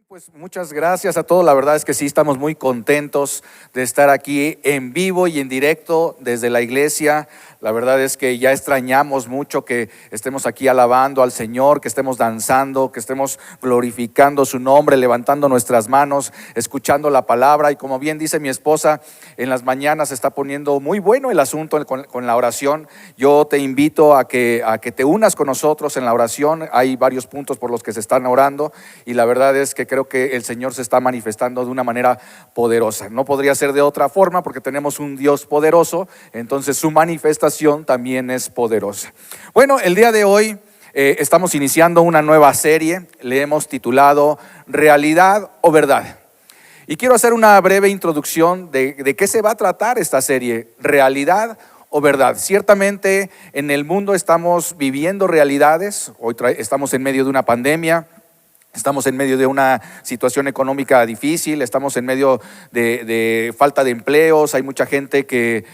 Pues muchas gracias a todos. La verdad es que sí, estamos muy contentos de estar aquí en vivo y en directo desde la iglesia. La verdad es que ya extrañamos mucho que estemos aquí alabando al Señor, que estemos danzando, que estemos glorificando su nombre, levantando nuestras manos, escuchando la palabra. Y como bien dice mi esposa, en las mañanas se está poniendo muy bueno el asunto con la oración. Yo te invito a que te unas con nosotros en la oración. Hay varios puntos por los que se están orando y la verdad es que creo que el Señor se está manifestando de una manera poderosa. No podría ser de otra forma porque tenemos un Dios poderoso, entonces su manifestación también es poderosa. Bueno, el día de hoy estamos iniciando una nueva serie, le hemos titulado Realidad o Verdad. Y quiero hacer una breve introducción de qué se va a tratar esta serie, Realidad o Verdad. Ciertamente en el mundo estamos viviendo realidades, hoy estamos en medio de una pandemia. Estamos en medio de una situación económica difícil, estamos en medio de falta de empleos, hay mucha gente que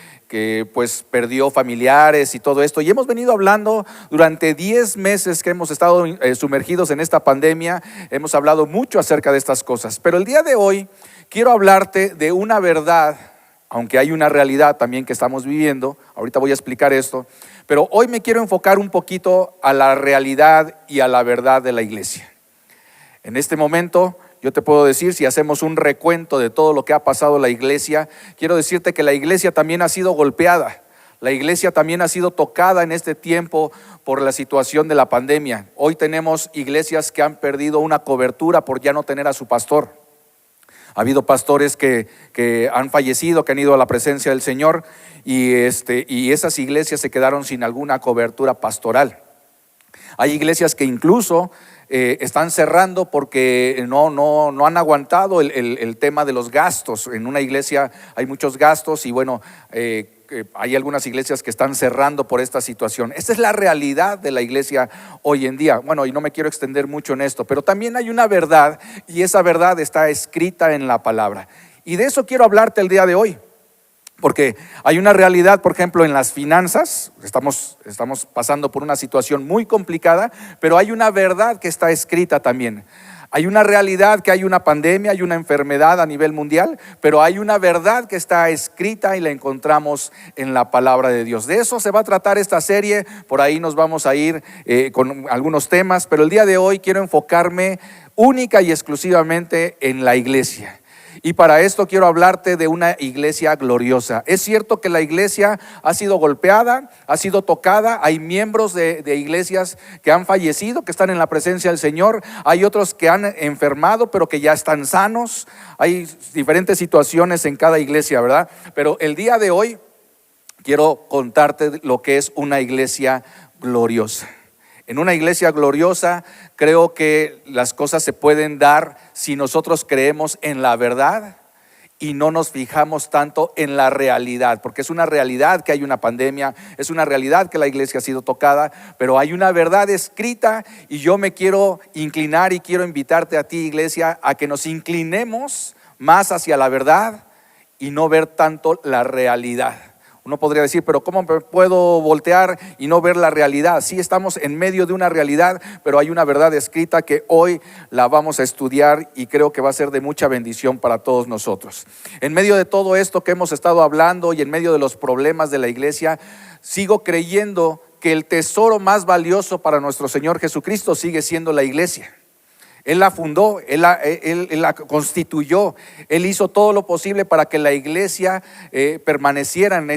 pues perdió familiares y todo esto. Y hemos venido hablando durante 10 meses que hemos estado sumergidos en esta pandemia, hemos hablado mucho acerca de estas cosas. Pero el día de hoy quiero hablarte de una verdad, aunque hay una realidad también que estamos viviendo, ahorita voy a explicar esto, pero hoy me quiero enfocar un poquito a la realidad y a la verdad de la iglesia. En este momento yo te puedo decir, si hacemos un recuento de todo lo que ha pasado en la iglesia, quiero decirte que la iglesia también ha sido golpeada, la iglesia también ha sido tocada en este tiempo por la situación de la pandemia. Hoy tenemos iglesias que han perdido una cobertura por ya no tener a su pastor. Ha habido pastores que han fallecido, que han ido a la presencia del Señor y esas iglesias se quedaron sin alguna cobertura pastoral. Hay iglesias que incluso están cerrando porque no han aguantado el tema de los gastos. En una iglesia hay muchos gastos y bueno, hay algunas iglesias que están cerrando por esta situación. Esta es la realidad de la iglesia hoy en día. Bueno, y no me quiero extender mucho en esto, pero también hay una verdad y esa verdad está escrita en la palabra. Y de eso quiero hablarte el día de hoy. Porque hay una realidad, por ejemplo, en las finanzas, estamos pasando por una situación muy complicada, pero hay una verdad que está escrita también. Hay una realidad que hay una pandemia, hay una enfermedad a nivel mundial, pero hay una verdad que está escrita y la encontramos en la palabra de Dios. De eso se va a tratar esta serie, por ahí nos vamos a ir con algunos temas, pero el día de hoy quiero enfocarme única y exclusivamente en la iglesia. Y para esto quiero hablarte de una iglesia gloriosa. Es cierto que la iglesia ha sido golpeada, ha sido tocada. Hay miembros de iglesias que han fallecido, que están en la presencia del Señor. Hay otros que han enfermado, pero que ya están sanos. Hay diferentes situaciones en cada iglesia, ¿verdad? Pero el día de hoy quiero contarte lo que es una iglesia gloriosa. En una iglesia gloriosa creo que las cosas se pueden dar si nosotros creemos en la verdad y no nos fijamos tanto en la realidad, porque es una realidad que hay una pandemia, es una realidad que la iglesia ha sido tocada, pero hay una verdad escrita y yo me quiero inclinar y quiero invitarte a ti, iglesia, a que nos inclinemos más hacia la verdad y no ver tanto la realidad. Uno podría decir, pero ¿cómo puedo voltear y no ver la realidad? Sí, estamos en medio de una realidad, pero hay una verdad escrita que hoy la vamos a estudiar y creo que va a ser de mucha bendición para todos nosotros. En medio de todo esto que hemos estado hablando y en medio de los problemas de la iglesia, sigo creyendo que el tesoro más valioso para nuestro Señor Jesucristo sigue siendo la iglesia. Él la fundó, él la constituyó, Él hizo todo lo posible para que la iglesia permaneciera en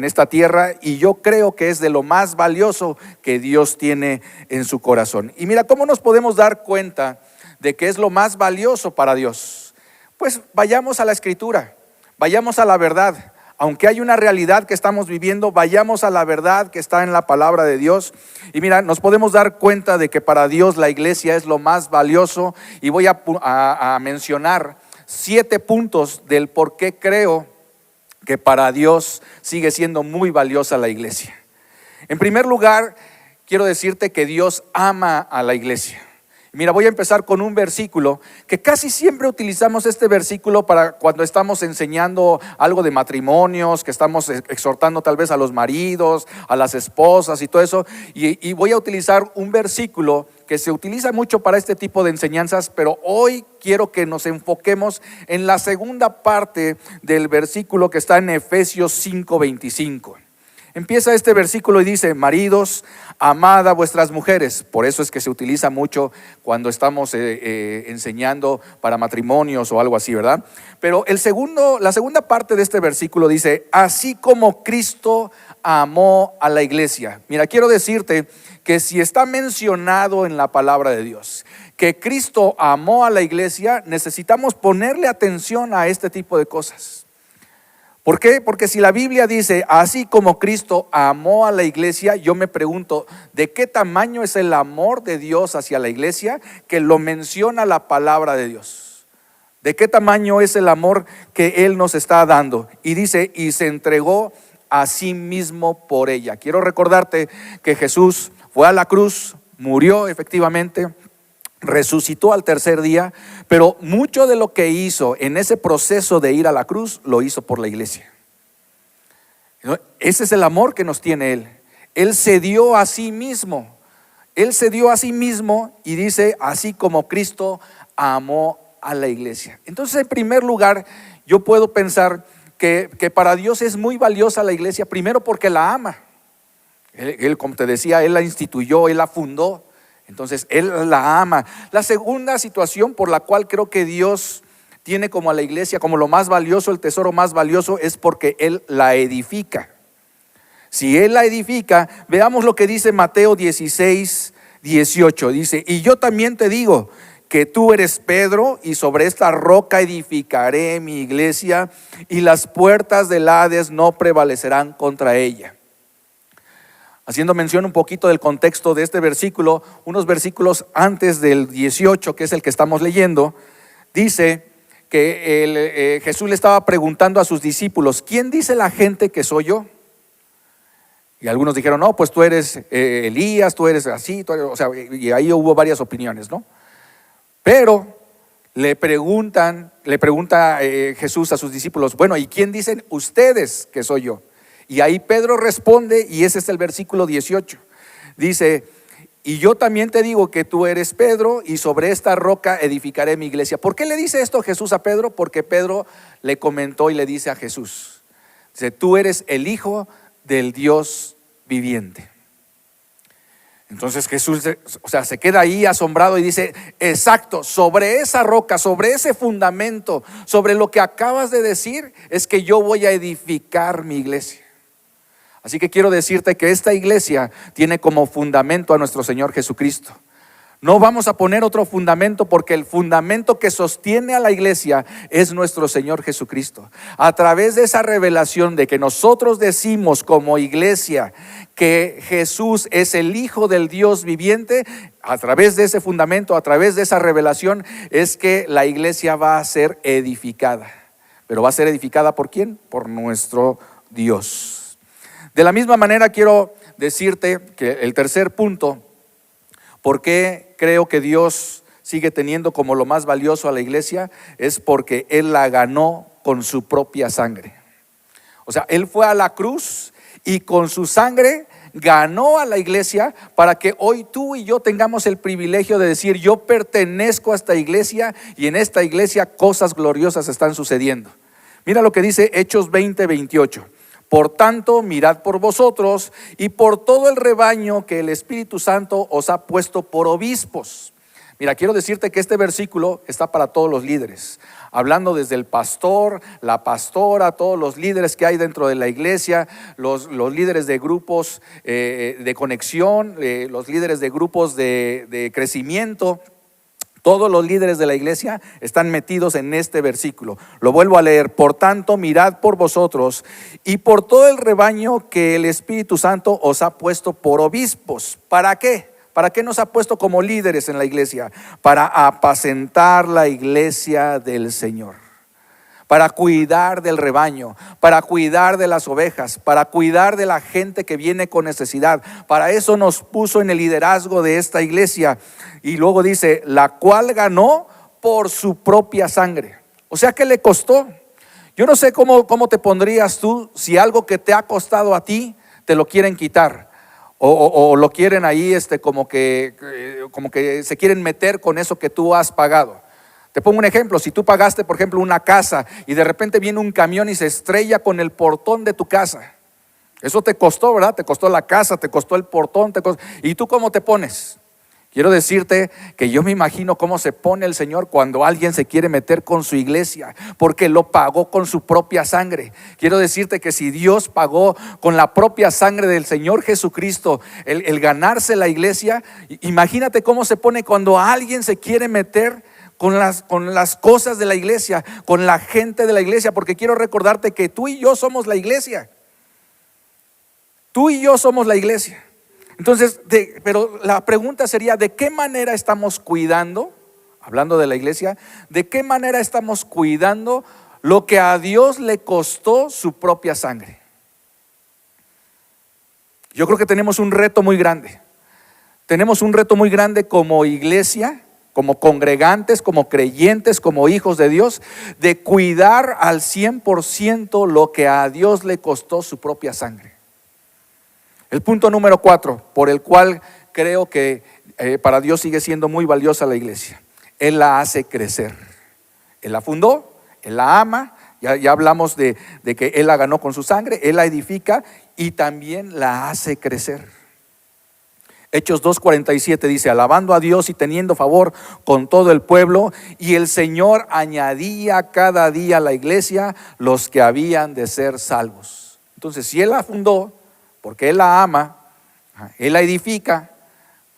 esta tierra y yo creo que es de lo más valioso que Dios tiene en su corazón. Y mira, ¿cómo nos podemos dar cuenta de que es lo más valioso para Dios? Pues vayamos a la Escritura, vayamos a la verdad. Aunque hay una realidad que estamos viviendo, vayamos a la verdad que está en la palabra de Dios. Y mira, nos podemos dar cuenta de que para Dios la iglesia es lo más valioso. Y voy a mencionar 7 puntos del por qué creo que para Dios sigue siendo muy valiosa la iglesia. En primer lugar, quiero decirte que Dios ama a la iglesia. Mira, voy a empezar con un versículo que casi siempre utilizamos este versículo para cuando estamos enseñando algo de matrimonios, que estamos exhortando tal vez a los maridos, a las esposas y todo eso. Y voy a utilizar un versículo que se utiliza mucho para este tipo de enseñanzas, pero hoy quiero que nos enfoquemos en la segunda parte del versículo que está en Efesios 5:25. Empieza este versículo y dice: maridos, amad a vuestras mujeres. Por eso es que se utiliza mucho cuando estamos enseñando para matrimonios o algo así, ¿verdad? Pero la segunda parte de este versículo dice: así como Cristo amó a la iglesia. Mira, quiero decirte que si está mencionado en la palabra de Dios que Cristo amó a la iglesia, necesitamos ponerle atención a este tipo de cosas. ¿Por qué? Porque si la Biblia dice así como Cristo amó a la iglesia, yo me pregunto, ¿de qué tamaño es el amor de Dios hacia la iglesia que lo menciona la palabra de Dios? ¿De qué tamaño es el amor que Él nos está dando? Y dice: y se entregó a sí mismo por ella. Quiero recordarte que Jesús fue a la cruz, murió efectivamente, resucitó al tercer día, pero mucho de lo que hizo en ese proceso de ir a la cruz lo hizo por la iglesia. Ese es el amor que nos tiene Él. Él se dio a sí mismo. Él se dio a sí mismo y dice: así como Cristo amó a la iglesia. Entonces, en primer lugar, yo puedo pensar que para Dios es muy valiosa la iglesia, primero porque la ama. Él, como te decía, Él la instituyó, Él la fundó. Entonces Él la ama. La segunda situación por la cual creo que Dios tiene como a la iglesia como lo más valioso, el tesoro más valioso, es porque Él la edifica. Si Él la edifica, veamos lo que dice Mateo 16:18. Dice: y yo también te digo que tú eres Pedro, y sobre esta roca edificaré mi iglesia, y las puertas del Hades no prevalecerán contra ella. Haciendo mención un poquito del contexto de este versículo, unos versículos antes del 18, que es el que estamos leyendo, dice que Jesús le estaba preguntando a sus discípulos: ¿quién dice la gente que soy yo? Y algunos dijeron: no, pues tú eres Elías, tú eres así, o sea, y ahí hubo varias opiniones, ¿no? Pero le pregunta Jesús a sus discípulos: bueno, ¿y quién dicen ustedes que soy yo? Y ahí Pedro responde, y ese es el versículo 18. Dice: y yo también te digo que tú eres Pedro, y sobre esta roca edificaré mi iglesia. ¿Por qué le dice esto Jesús a Pedro? Porque Pedro le comentó y le dice a Jesús: dice, tú eres el Hijo del Dios viviente. Entonces Jesús, se queda ahí asombrado y dice: exacto, sobre esa roca, sobre ese fundamento, sobre lo que acabas de decir, es que yo voy a edificar mi iglesia. Así que quiero decirte que esta iglesia tiene como fundamento a nuestro Señor Jesucristo. No vamos a poner otro fundamento, porque el fundamento que sostiene a la iglesia es nuestro Señor Jesucristo. A través de esa revelación de que nosotros decimos como iglesia que Jesús es el Hijo del Dios viviente, a través de ese fundamento, a través de esa revelación, es que la iglesia va a ser edificada. Pero va a ser edificada ¿por quién? Por nuestro Dios. De la misma manera quiero decirte que el tercer punto, ¿por qué creo que Dios sigue teniendo como lo más valioso a la iglesia? Es porque Él la ganó con su propia sangre. O sea, Él fue a la cruz y con su sangre ganó a la iglesia para que hoy tú y yo tengamos el privilegio de decir: yo pertenezco a esta iglesia, y en esta iglesia cosas gloriosas están sucediendo. Mira lo que dice Hechos 20:28. Por tanto, mirad por vosotros y por todo el rebaño que el Espíritu Santo os ha puesto por obispos. Mira, quiero decirte que este versículo está para todos los líderes, hablando desde el pastor, la pastora, todos los líderes que hay dentro de la iglesia, los líderes de grupos de conexión, los líderes de grupos de crecimiento. Todos los líderes de la iglesia están metidos en este versículo. Lo vuelvo a leer: por tanto, mirad por vosotros y por todo el rebaño que el Espíritu Santo os ha puesto por obispos. ¿Para qué? ¿Para qué nos ha puesto como líderes en la iglesia? Para apacentar la iglesia del Señor. para cuidar del rebaño, para cuidar de las ovejas, para cuidar de la gente que viene con necesidad. Para eso nos puso en el liderazgo de esta iglesia. Y luego dice, la cual ganó por su propia sangre. O sea, ¿qué le costó? Yo no sé cómo te pondrías tú si algo que te ha costado a ti te lo quieren quitar. O lo quieren ahí como que se quieren meter con eso que tú has pagado. Te pongo un ejemplo, si tú pagaste por ejemplo una casa y de repente viene un camión y se estrella con el portón de tu casa. Eso te costó, ¿verdad? Te costó la casa, te costó el portón, ¿y tú cómo te pones? Quiero decirte que yo me imagino cómo se pone el Señor cuando alguien se quiere meter con su iglesia, porque lo pagó con su propia sangre. Quiero decirte que si Dios pagó con la propia sangre del Señor Jesucristo el ganarse la iglesia, imagínate cómo se pone cuando alguien se quiere meter con las cosas de la iglesia, con la gente de la iglesia, porque quiero recordarte que tú y yo somos la iglesia. Tú y yo somos la iglesia. Entonces, pero la pregunta sería, ¿de qué manera estamos cuidando, hablando de la iglesia, de qué manera estamos cuidando lo que a Dios le costó su propia sangre? Yo creo que tenemos un reto muy grande. Tenemos un reto muy grande como iglesia, como congregantes, como creyentes, como hijos de Dios, de cuidar al 100% lo que a Dios le costó su propia sangre. El punto número 4, por el cual creo que para Dios sigue siendo muy valiosa la iglesia. Él la hace crecer. Él la fundó, Él la ama, ya hablamos de que Él la ganó con su sangre, Él la edifica y también la hace crecer. Hechos 2:47 dice, alabando a Dios y teniendo favor con todo el pueblo, y el Señor añadía cada día a la iglesia los que habían de ser salvos. Entonces, si Él la fundó, porque Él la ama, Él la edifica,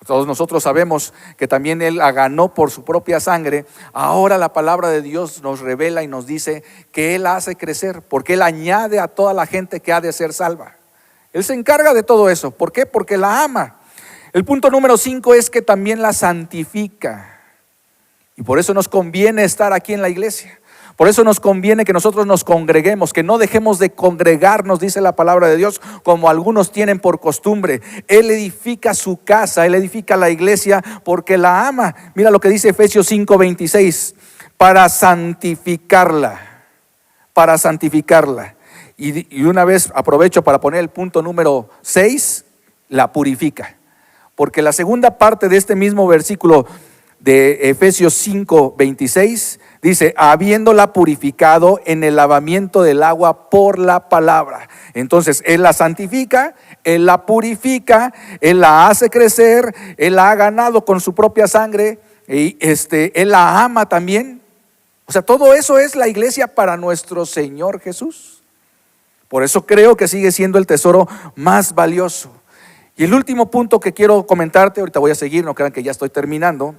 todos nosotros sabemos que también Él la ganó por su propia sangre. Ahora la palabra de Dios nos revela y nos dice que Él la hace crecer, porque Él añade a toda la gente que ha de ser salva. Él se encarga de todo eso. ¿Por qué? Porque la ama. El punto número 5 es que también la santifica. Y por eso nos conviene estar aquí en la iglesia. Por eso nos conviene que nosotros nos congreguemos, que no dejemos de congregarnos, dice la palabra de Dios, como algunos tienen por costumbre. Él edifica su casa, Él edifica la iglesia porque la ama. Mira lo que dice Efesios 5:26, para santificarla, para santificarla. Y una vez aprovecho para poner el punto número 6, la purifica. Porque la segunda parte de este mismo versículo de Efesios 5:26 dice, habiéndola purificado en el lavamiento del agua por la palabra. Entonces Él la santifica, Él la purifica, Él la hace crecer, Él la ha ganado con su propia sangre y Él la ama también. O sea, todo eso es la iglesia para nuestro Señor Jesús. Por eso creo que sigue siendo el tesoro más valioso. Y el último punto que quiero comentarte, ahorita voy a seguir, no crean que ya estoy terminando.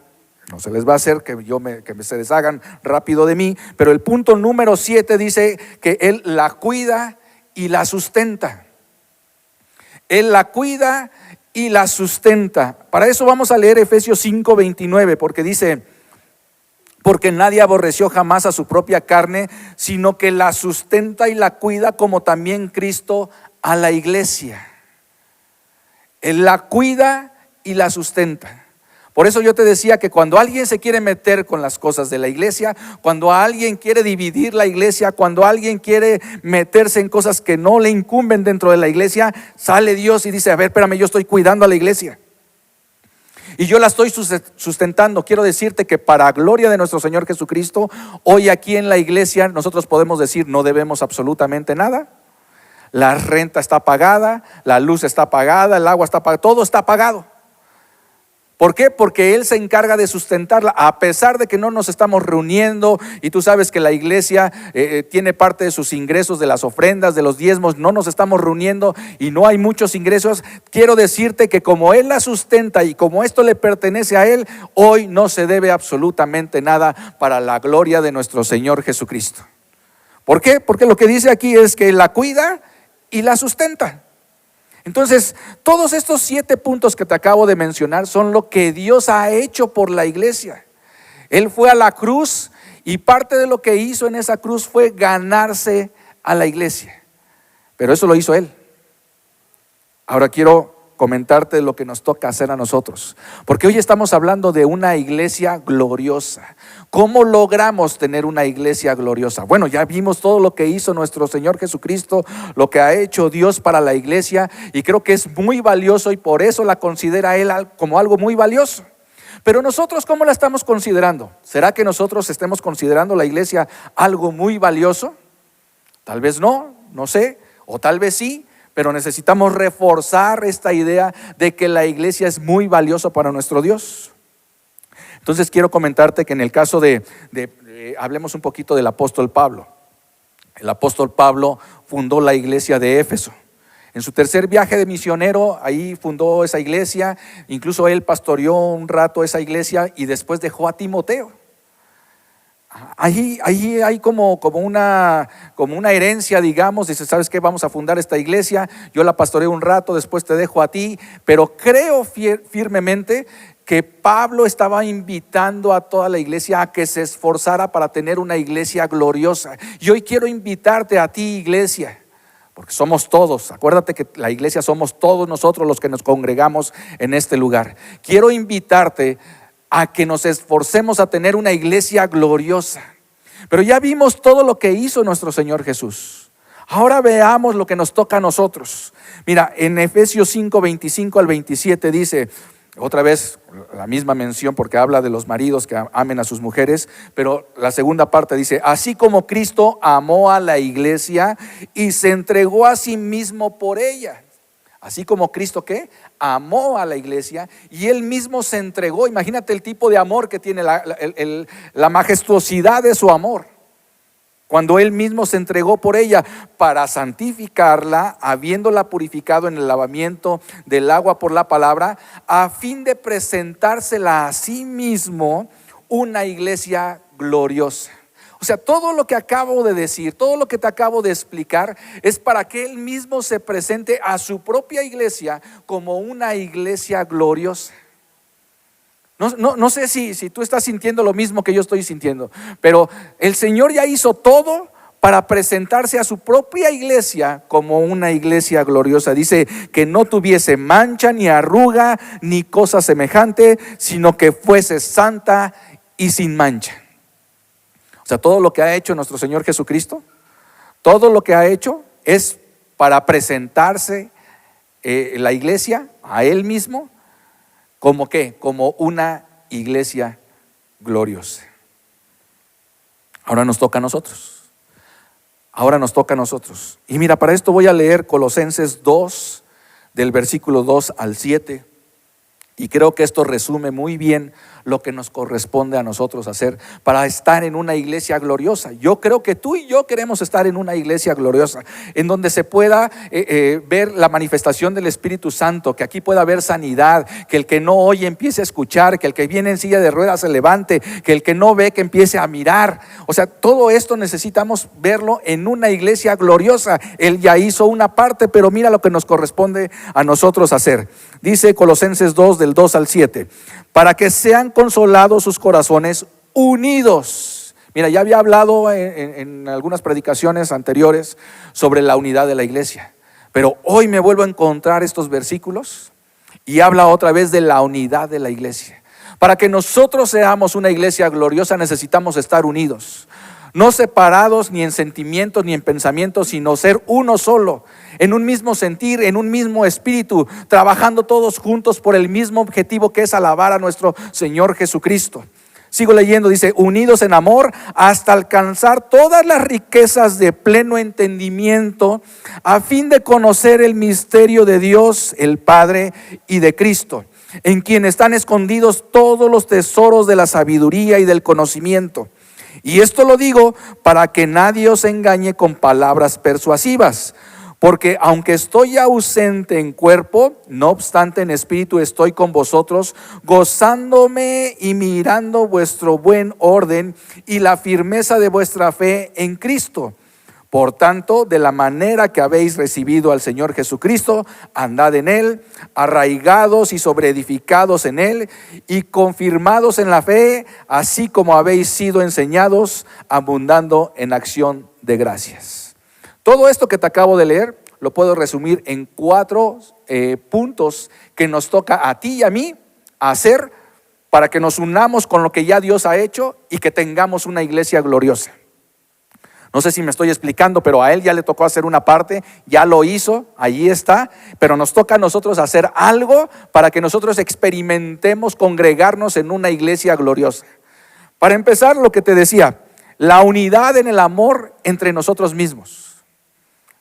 No se les va a hacer que se deshagan rápido de mí, pero el punto número 7 dice que Él la cuida y la sustenta. Él la cuida y la sustenta. Para eso vamos a leer Efesios 5:29, porque dice, porque nadie aborreció jamás a su propia carne, sino que la sustenta y la cuida, como también Cristo a la iglesia. Él la cuida y la sustenta. Por eso yo te decía que cuando alguien se quiere meter con las cosas de la iglesia, cuando alguien quiere dividir la iglesia, cuando alguien quiere meterse en cosas que no le incumben dentro de la iglesia, sale Dios y dice, a ver, espérame, yo estoy cuidando a la iglesia y yo la estoy sustentando. Quiero decirte que para gloria de nuestro Señor Jesucristo, hoy aquí en la iglesia nosotros podemos decir, no debemos absolutamente nada. La renta está pagada, la luz está pagada, el agua está pagada, todo está pagado. ¿Por qué? Porque Él se encarga de sustentarla, a pesar de que no nos estamos reuniendo. Y tú sabes que la iglesia tiene parte de sus ingresos de las ofrendas, de los diezmos. No nos estamos reuniendo y no hay muchos ingresos. Quiero decirte que como Él la sustenta y como esto le pertenece a Él, hoy no se debe absolutamente nada para la gloria de nuestro Señor Jesucristo. ¿Por qué? Porque lo que dice aquí es que Él la cuida y la sustenta. Entonces, todos estos 7 puntos que te acabo de mencionar son lo que Dios ha hecho por la iglesia. Él fue a la cruz Y parte de lo que hizo en esa cruz fue ganarse a la iglesia. Pero eso lo hizo Él. Ahora quiero comentarte lo que nos toca hacer a nosotros, porque hoy estamos hablando de una iglesia gloriosa. ¿Cómo logramos tener una iglesia gloriosa? Bueno, ya vimos todo lo que hizo nuestro Señor Jesucristo, lo que ha hecho Dios para la iglesia, y creo que es muy valioso y por eso la considera Él como algo muy valioso. Pero nosotros, ¿cómo la estamos considerando? ¿Será que nosotros estemos considerando la iglesia algo muy valioso? Tal vez no sé, o tal vez sí. Pero necesitamos reforzar esta idea de que la iglesia es muy valiosa para nuestro Dios. Entonces quiero comentarte que en el caso hablemos un poquito del apóstol Pablo. El apóstol Pablo fundó la iglesia de Éfeso. En su tercer viaje de misionero, ahí fundó esa iglesia. Incluso él pastoreó un rato esa iglesia y después dejó a Timoteo. Ahí hay como una herencia, digamos. Dice, ¿sabes qué? Vamos a fundar esta iglesia, yo la pastoreo un rato, después te dejo a ti. Pero creo firmemente que Pablo estaba invitando a toda la iglesia a que se esforzara para tener una iglesia gloriosa. Y hoy quiero invitarte a ti, iglesia, porque somos todos. Acuérdate que la iglesia somos todos nosotros los que nos congregamos en este lugar. Quiero invitarte a que nos esforcemos a tener una iglesia gloriosa. Pero ya vimos todo lo que hizo nuestro Señor Jesús. Ahora veamos lo que nos toca a nosotros. Mira, en Efesios 5, 25 al 27 dice, otra vez la misma mención porque habla de los maridos que amen a sus mujeres, pero la segunda parte dice, así como Cristo amó a la iglesia y se entregó a sí mismo por ella. Así como Cristo, ¿qué? Amó a la iglesia y Él mismo se entregó. Imagínate el tipo de amor que tiene, la majestuosidad de su amor. Cuando Él mismo se entregó por ella para santificarla, habiéndola purificado en el lavamiento del agua por la palabra, a fin de presentársela a sí mismo una iglesia gloriosa. O sea, todo lo que acabo de decir, todo lo que te acabo de explicar es para que Él mismo se presente a su propia iglesia como una iglesia gloriosa. No sé si tú estás sintiendo lo mismo que yo estoy sintiendo, pero el Señor ya hizo todo para presentarse a su propia iglesia como una iglesia gloriosa. Dice que no tuviese mancha, ni arruga, ni cosa semejante, sino que fuese santa y sin mancha. O sea, todo lo que ha hecho nuestro Señor Jesucristo, todo lo que ha hecho es para presentarse la iglesia a Él mismo como ¿qué? Como una iglesia gloriosa. Ahora nos toca a nosotros. Ahora nos toca a nosotros. Y mira, para esto voy a leer Colosenses 2, del versículo 2 al 7. Y creo que esto resume muy bien lo que nos corresponde a nosotros hacer para estar en una iglesia gloriosa. Yo creo que tú y yo queremos estar en una iglesia gloriosa, en donde se pueda ver la manifestación del Espíritu Santo, que aquí pueda haber sanidad, que el que no oye empiece a escuchar, que el que viene en silla de ruedas se levante, que el que no ve que empiece a mirar. O sea, todo esto necesitamos verlo en una iglesia gloriosa. Él ya hizo una parte, pero mira lo que nos corresponde a nosotros hacer. Dice Colosenses 2, del 2 al 7, para que sean consolados sus corazones unidos. Mira, ya había hablado en algunas predicaciones anteriores sobre la unidad de la iglesia, pero hoy me vuelvo a encontrar estos versículos y habla otra vez de la unidad de la iglesia. Para que nosotros seamos una iglesia gloriosa necesitamos estar unidos, no separados ni en sentimientos ni en pensamientos, sino ser uno solo, en un mismo sentir, en un mismo espíritu, trabajando todos juntos por el mismo objetivo, que es alabar a nuestro Señor Jesucristo. Sigo leyendo, dice, unidos en amor hasta alcanzar todas las riquezas de pleno entendimiento, a fin de conocer el misterio de Dios, el Padre, y de Cristo, en quien están escondidos todos los tesoros de la sabiduría y del conocimiento. Y esto lo digo para que nadie os engañe con palabras persuasivas, porque aunque estoy ausente en cuerpo, no obstante en espíritu estoy con vosotros, gozándome y mirando vuestro buen orden y la firmeza de vuestra fe en Cristo. Por tanto, de la manera que habéis recibido al Señor Jesucristo, andad en Él, arraigados y sobreedificados en Él, y confirmados en la fe, así como habéis sido enseñados, abundando en acción de gracias. Todo esto que te acabo de leer, lo puedo resumir en 4 puntos que nos toca a ti y a mí hacer para que nos unamos con lo que ya Dios ha hecho y que tengamos una iglesia gloriosa. No sé si me estoy explicando, pero a Él ya le tocó hacer una parte, ya lo hizo, ahí está, pero nos toca a nosotros hacer algo para que nosotros experimentemos congregarnos en una iglesia gloriosa. Para empezar, lo que te decía, la unidad en el amor entre nosotros mismos.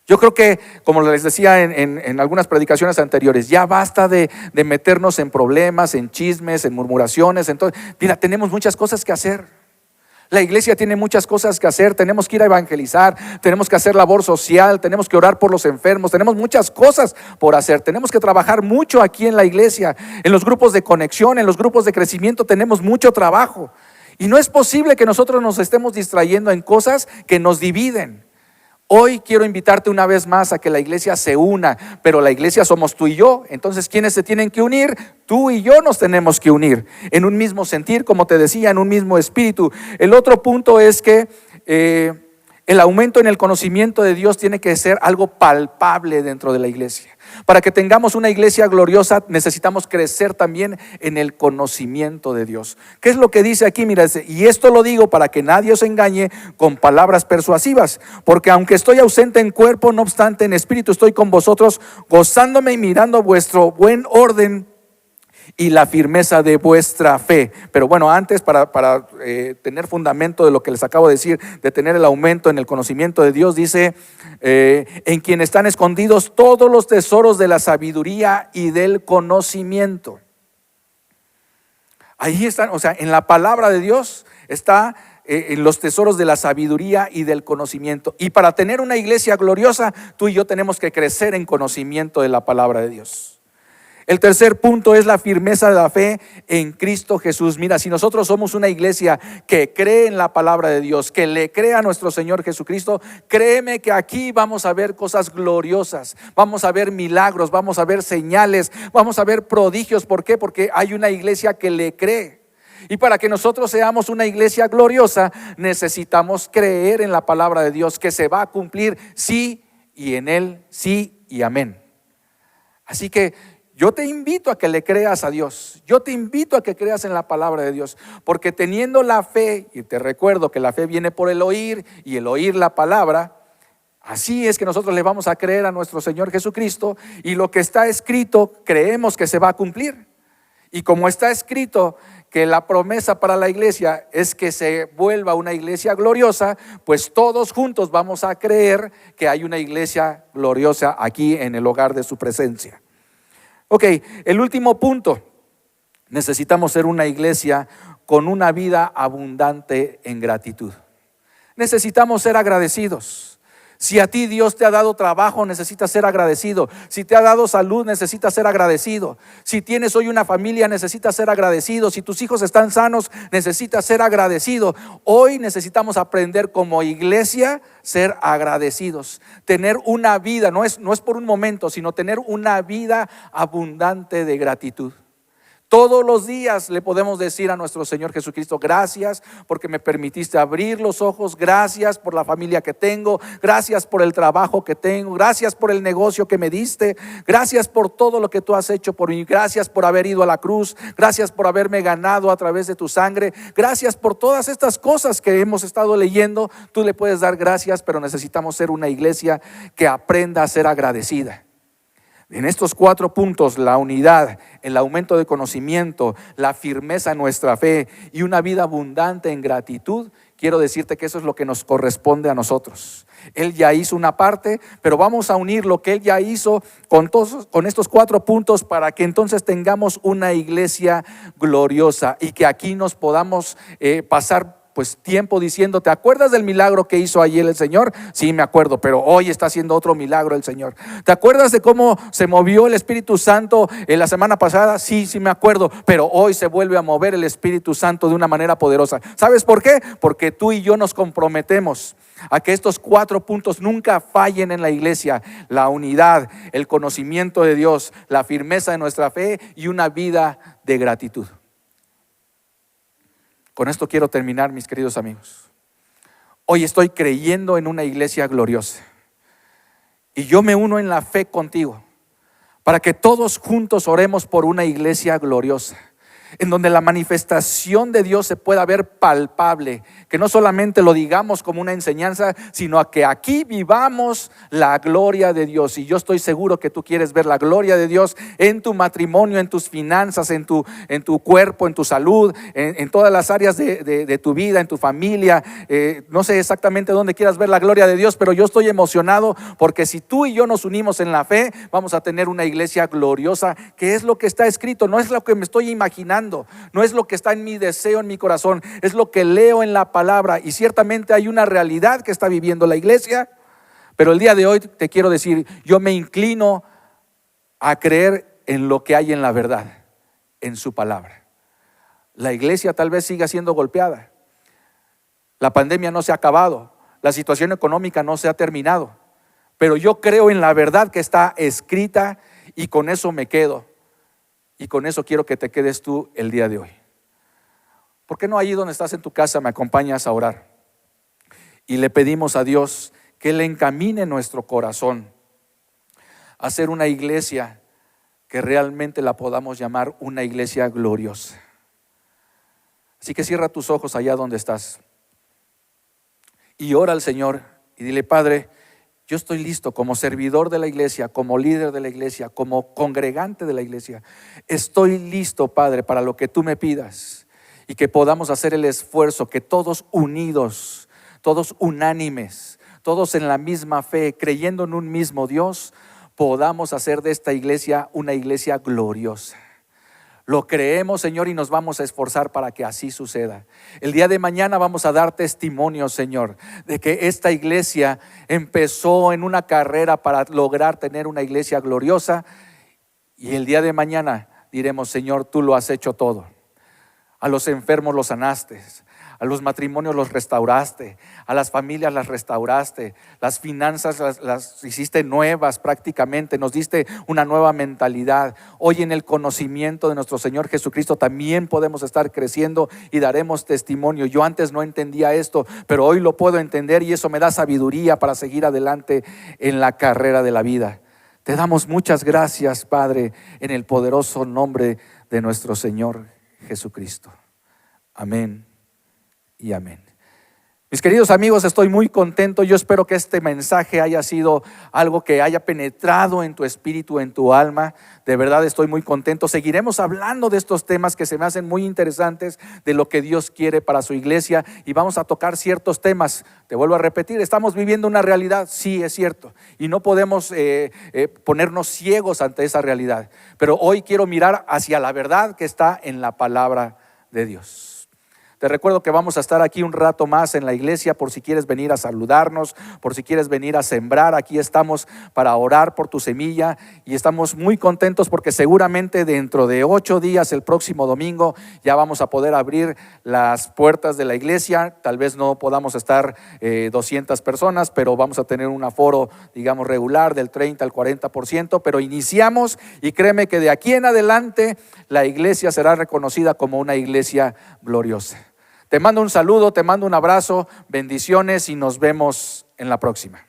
Yo creo que, como les decía en algunas predicaciones anteriores, ya basta de meternos en problemas, en chismes, en murmuraciones. Entonces, mira, tenemos muchas cosas que hacer. La iglesia tiene muchas cosas que hacer. Tenemos que ir a evangelizar, tenemos que hacer labor social, tenemos que orar por los enfermos, tenemos muchas cosas por hacer. Tenemos que trabajar mucho aquí en la iglesia, en los grupos de conexión, en los grupos de crecimiento tenemos mucho trabajo. Y no es posible que nosotros nos estemos distrayendo en cosas que nos dividen. Hoy quiero invitarte una vez más a que la iglesia se una, pero la iglesia somos tú y yo. Entonces, ¿quiénes se tienen que unir? Tú y yo nos tenemos que unir en un mismo sentir, como te decía, en un mismo espíritu. El otro punto es que el aumento en el conocimiento de Dios tiene que ser algo palpable dentro de la iglesia. Para que tengamos una iglesia gloriosa necesitamos crecer también en el conocimiento de Dios. ¿Qué es lo que dice aquí? Mira, y esto lo digo para que nadie os engañe con palabras persuasivas, porque aunque estoy ausente en cuerpo, no obstante en espíritu estoy con vosotros, gozándome y mirando vuestro buen orden y la firmeza de vuestra fe. Pero bueno, antes para tener fundamento de lo que les acabo de decir, de tener el aumento en el conocimiento de Dios, dice, en quien están escondidos todos los tesoros de la sabiduría y del conocimiento. Ahí están, o sea, en la palabra de Dios está en los tesoros de la sabiduría y del conocimiento. Y para tener una iglesia gloriosa, tú y yo tenemos que crecer en conocimiento de la palabra de Dios. El tercer punto es la firmeza de la fe en Cristo Jesús. Mira, si nosotros somos una iglesia que cree en la palabra de Dios, que le cree a nuestro Señor Jesucristo, créeme que aquí vamos a ver cosas gloriosas, vamos a ver milagros, vamos a ver señales, vamos a ver prodigios. ¿Por qué? Porque hay una iglesia que le cree. Y para que nosotros seamos una iglesia gloriosa, necesitamos creer en la palabra de Dios, que se va a cumplir sí y en Él sí y amén. Así que yo te invito a que le creas a Dios. Yo te invito a que creas en la palabra de Dios. Porque teniendo la fe, y te recuerdo que la fe viene por el oír y el oír la palabra, así es que nosotros le vamos a creer a nuestro Señor Jesucristo. Y lo que está escrito creemos que se va a cumplir. Y como está escrito que la promesa para la iglesia es que se vuelva una iglesia gloriosa, pues todos juntos vamos a creer que hay una iglesia gloriosa aquí en el hogar de su presencia. Ok, el último punto, necesitamos ser una iglesia con una vida abundante en gratitud. Necesitamos ser agradecidos. Si a ti Dios te ha dado trabajo, necesitas ser agradecido. Si te ha dado salud, necesitas ser agradecido. Si tienes hoy una familia, necesitas ser agradecido. Si tus hijos están sanos, necesitas ser agradecido. Hoy necesitamos aprender como iglesia ser agradecidos. Tener una vida, no es por un momento, sino tener una vida abundante de gratitud. Todos los días le podemos decir a nuestro Señor Jesucristo: gracias porque me permitiste abrir los ojos, gracias por la familia que tengo, gracias por el trabajo que tengo, gracias por el negocio que me diste, gracias por todo lo que tú has hecho por mí, gracias por haber ido a la cruz, gracias por haberme ganado a través de tu sangre, gracias por todas estas cosas que hemos estado leyendo. Tú le puedes dar gracias, pero necesitamos ser una iglesia que aprenda a ser agradecida. En estos 4 puntos, la unidad, el aumento de conocimiento, la firmeza en nuestra fe y una vida abundante en gratitud, quiero decirte que eso es lo que nos corresponde a nosotros. Él ya hizo una parte, pero vamos a unir lo que Él ya hizo con estos 4 puntos para que entonces tengamos una iglesia gloriosa y que aquí nos podamos pasar pues tiempo diciendo: ¿te acuerdas del milagro que hizo ayer el Señor? Sí, me acuerdo, pero hoy está haciendo otro milagro el Señor. ¿Te acuerdas de cómo se movió el Espíritu Santo en la semana pasada? Sí, sí me acuerdo, pero hoy se vuelve a mover el Espíritu Santo de una manera poderosa. ¿Sabes por qué? Porque tú y yo nos comprometemos a que estos 4 puntos nunca fallen en la iglesia: la unidad, el conocimiento de Dios, la firmeza de nuestra fe y una vida de gratitud. Con esto quiero terminar, mis queridos amigos. Hoy estoy creyendo en una iglesia gloriosa y yo me uno en la fe contigo para que todos juntos oremos por una iglesia gloriosa, en donde la manifestación de Dios se pueda ver palpable, que no solamente lo digamos como una enseñanza, sino a que aquí vivamos la gloria de Dios. Y yo estoy seguro que tú quieres ver la gloria de Dios en tu matrimonio, en tus finanzas, en tu cuerpo, en tu salud, en todas las áreas de tu vida, en tu familia. No sé exactamente dónde quieras ver la gloria de Dios, pero yo estoy emocionado porque si tú y yo nos unimos en la fe, vamos a tener una iglesia gloriosa, que es lo que está escrito, no es lo que me estoy imaginando. No es lo que está en mi deseo, en mi corazón, es lo que leo en la palabra. Y ciertamente hay una realidad que está viviendo la iglesia, pero el día de hoy te quiero decir: yo me inclino a creer en lo que hay en la verdad, en su palabra. La iglesia tal vez siga siendo golpeada, la pandemia no se ha acabado, la situación económica no se ha terminado, pero yo creo en la verdad que está escrita y con eso me quedo. Y con eso quiero que te quedes tú el día de hoy. ¿Por qué no allí donde estás en tu casa me acompañas a orar? Y le pedimos a Dios que Él encamine nuestro corazón a ser una iglesia que realmente la podamos llamar una iglesia gloriosa. Así que cierra tus ojos allá donde estás y ora al Señor y dile: Padre, yo estoy listo como servidor de la iglesia, como líder de la iglesia, como congregante de la iglesia. Estoy listo, Padre, para lo que tú me pidas y que podamos hacer el esfuerzo, que todos unidos, todos unánimes, todos en la misma fe, creyendo en un mismo Dios, podamos hacer de esta iglesia una iglesia gloriosa. Lo creemos, Señor, y nos vamos a esforzar para que así suceda. El día de mañana vamos a dar testimonio, Señor, de que esta iglesia empezó en una carrera para lograr tener una iglesia gloriosa. Y el día de mañana diremos: Señor, tú lo has hecho todo. A los enfermos los sanaste, a los matrimonios los restauraste, a las familias las restauraste, las finanzas las hiciste nuevas prácticamente, nos diste una nueva mentalidad. Hoy en el conocimiento de nuestro Señor Jesucristo también podemos estar creciendo y daremos testimonio. Yo antes no entendía esto, pero hoy lo puedo entender y eso me da sabiduría para seguir adelante en la carrera de la vida. Te damos muchas gracias, Padre, en el poderoso nombre de nuestro Señor Jesucristo. Amén y amén. Mis queridos amigos, estoy muy contento. Yo espero que este mensaje haya sido algo que haya penetrado en tu espíritu, en tu alma. De verdad estoy muy contento. Seguiremos hablando de estos temas que se me hacen muy interesantes, de lo que Dios quiere para su iglesia, y vamos a tocar ciertos temas. Te vuelvo a repetir, estamos viviendo una realidad, sí, es cierto, y no podemos ponernos ciegos ante esa realidad, pero hoy quiero mirar hacia la verdad que está en la palabra de Dios. Te recuerdo que vamos a estar aquí un rato más en la iglesia por si quieres venir a saludarnos, por si quieres venir a sembrar. Aquí estamos para orar por tu semilla y estamos muy contentos porque seguramente dentro de 8 días, el próximo domingo, ya vamos a poder abrir las puertas de la iglesia. Tal vez no podamos estar 200 personas, pero vamos a tener un aforo, digamos, regular del 30 al 40%, pero iniciamos y créeme que de aquí en adelante la iglesia será reconocida como una iglesia gloriosa. Te mando un saludo, te mando un abrazo, bendiciones y nos vemos en la próxima.